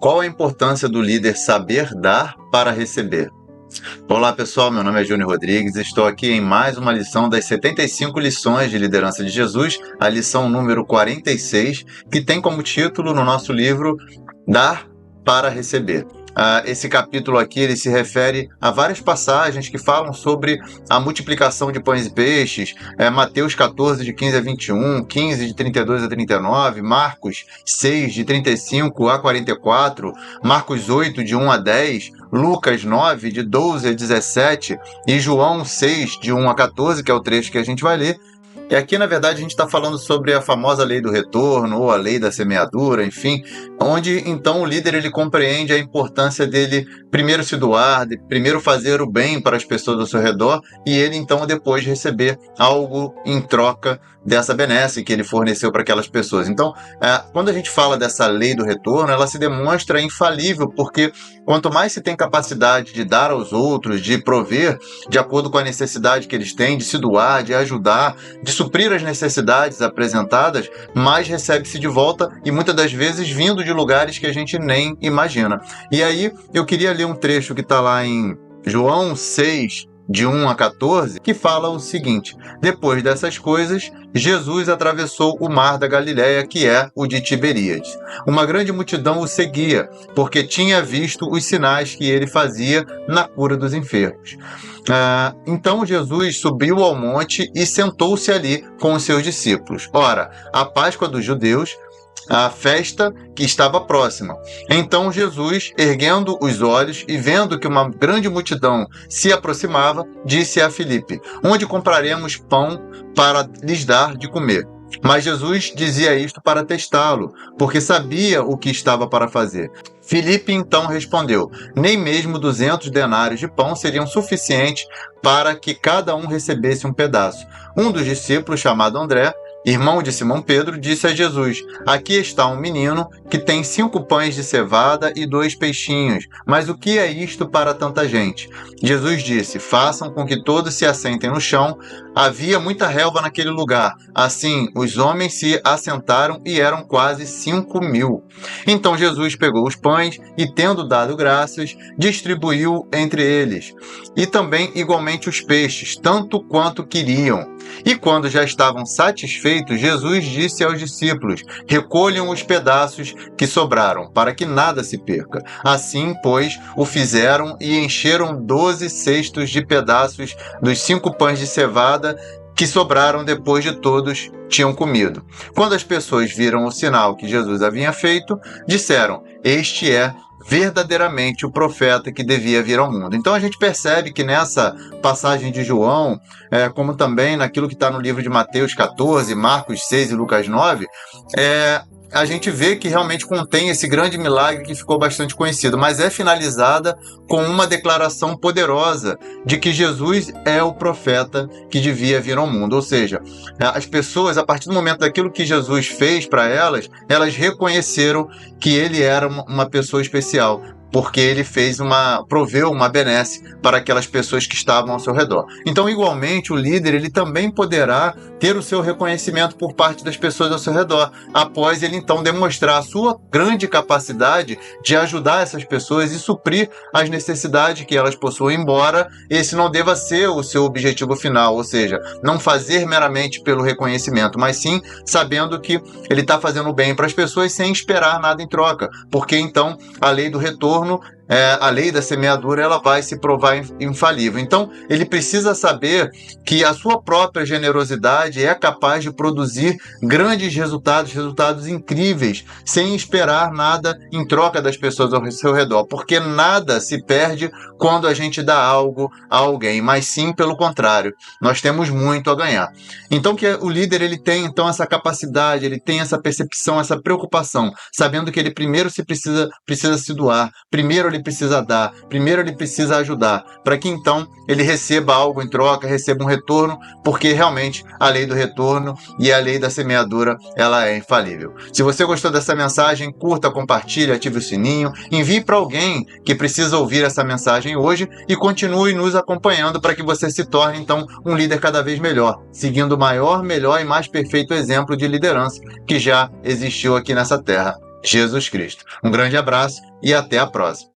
Qual a importância do líder saber dar para receber? Olá pessoal, meu nome é Júnior Rodrigues, estou aqui em mais uma lição das 75 lições de liderança de Jesus, a lição número 46, que tem como título no nosso livro Dar para Receber. Esse capítulo aqui ele se refere a várias passagens que falam sobre a multiplicação de pães e peixes, Mateus 14, de 15 a 21, 15, de 32 a 39, Marcos 6, de 35 a 44, Marcos 8, de 1 a 10, Lucas 9, de 12 a 17 e João 6, de 1 a 14, que é o trecho que a gente vai ler. E aqui, na verdade, a gente está falando sobre a famosa lei do retorno, ou a lei da semeadura, enfim, onde, então, o líder ele compreende a importância dele primeiro se doar, de primeiro fazer o bem para as pessoas ao seu redor, e ele, então, depois receber algo em troca dessa benesse que ele forneceu para aquelas pessoas. Então, quando a gente fala dessa lei do retorno, ela se demonstra infalível, porque quanto mais se tem capacidade de dar aos outros, de prover de acordo com a necessidade que eles têm, de se doar, de ajudar, de suprir as necessidades apresentadas, mais recebe-se de volta e muitas das vezes vindo de lugares que a gente nem imagina. E aí eu queria ler um trecho que está lá em João 6, de 1 a 14, que fala o seguinte: depois dessas coisas, Jesus atravessou o mar da Galileia, que é o de Tiberíades. Uma grande multidão o seguia, porque tinha visto os sinais que ele fazia na cura dos enfermos. Então Jesus subiu ao monte e sentou-se ali com os seus discípulos. Ora, a Páscoa dos judeus, a festa que estava próxima. Então Jesus, erguendo os olhos e vendo que uma grande multidão se aproximava, disse a Filipe: onde compraremos pão para lhes dar de comer? Mas Jesus dizia isto para testá-lo, porque sabia o que estava para fazer. Filipe então respondeu: nem mesmo 200 denários de pão seriam suficientes para que cada um recebesse um pedaço. Um dos discípulos, chamado André, irmão de Simão Pedro, disse a Jesus: aqui está um menino que tem 5 pães de cevada e 2 peixinhos, mas o que é isto para tanta gente? Jesus disse: façam com que todos se assentem no chão. Havia muita relva naquele lugar. Assim, os homens se assentaram e eram quase 5.000. Então Jesus pegou os pães e, tendo dado graças, distribuiu entre eles, e também igualmente os peixes, tanto quanto queriam. E quando já estavam satisfeitos, Jesus disse aos discípulos: recolham os pedaços que sobraram, para que nada se perca. Assim, pois, o fizeram e encheram 12 cestos de pedaços dos 5 pães de cevada que sobraram depois de todos tinham comido. Quando as pessoas viram o sinal que Jesus havia feito, disseram: este é verdadeiramente o profeta que devia vir ao mundo. Então a gente percebe que nessa passagem de João, como também naquilo que está no livro de Mateus 14, Marcos 6 e Lucas 9, a gente vê que realmente contém esse grande milagre que ficou bastante conhecido, mas é finalizada com uma declaração poderosa de que Jesus é o profeta que devia vir ao mundo. Ou seja, as pessoas, a partir do momento daquilo que Jesus fez para elas, elas reconheceram que ele era uma pessoa especial, porque ele proveu uma benesse para aquelas pessoas que estavam ao seu redor. Então, igualmente, o líder ele também poderá ter o seu reconhecimento por parte das pessoas ao seu redor, após ele então demonstrar a sua grande capacidade de ajudar essas pessoas e suprir as necessidades que elas possuem, embora esse não deva ser o seu objetivo final, ou seja, não fazer meramente pelo reconhecimento, mas sim sabendo que ele está fazendo bem para as pessoas sem esperar nada em troca, porque então a lei do retorno, a lei da semeadura, ela vai se provar infalível. Então, ele precisa saber que a sua própria generosidade é capaz de produzir grandes resultados incríveis, sem esperar nada em troca das pessoas ao seu redor, porque nada se perde quando a gente dá algo a alguém, mas sim pelo contrário, nós temos muito a ganhar. Então, que o líder ele tem então essa capacidade, ele tem essa percepção, essa preocupação, sabendo que ele primeiro precisa se doar, primeiro ele precisa dar, primeiro ele precisa ajudar, para que então ele receba algo em troca, receba um retorno, porque realmente a lei do retorno e a lei da semeadura, ela é infalível. Se você gostou dessa mensagem, curta, compartilhe, ative o sininho, envie para alguém que precisa ouvir essa mensagem hoje e continue nos acompanhando para que você se torne então um líder cada vez melhor, seguindo o maior, melhor e mais perfeito exemplo de liderança que já existiu aqui nessa terra, Jesus Cristo. Um grande abraço e até a próxima.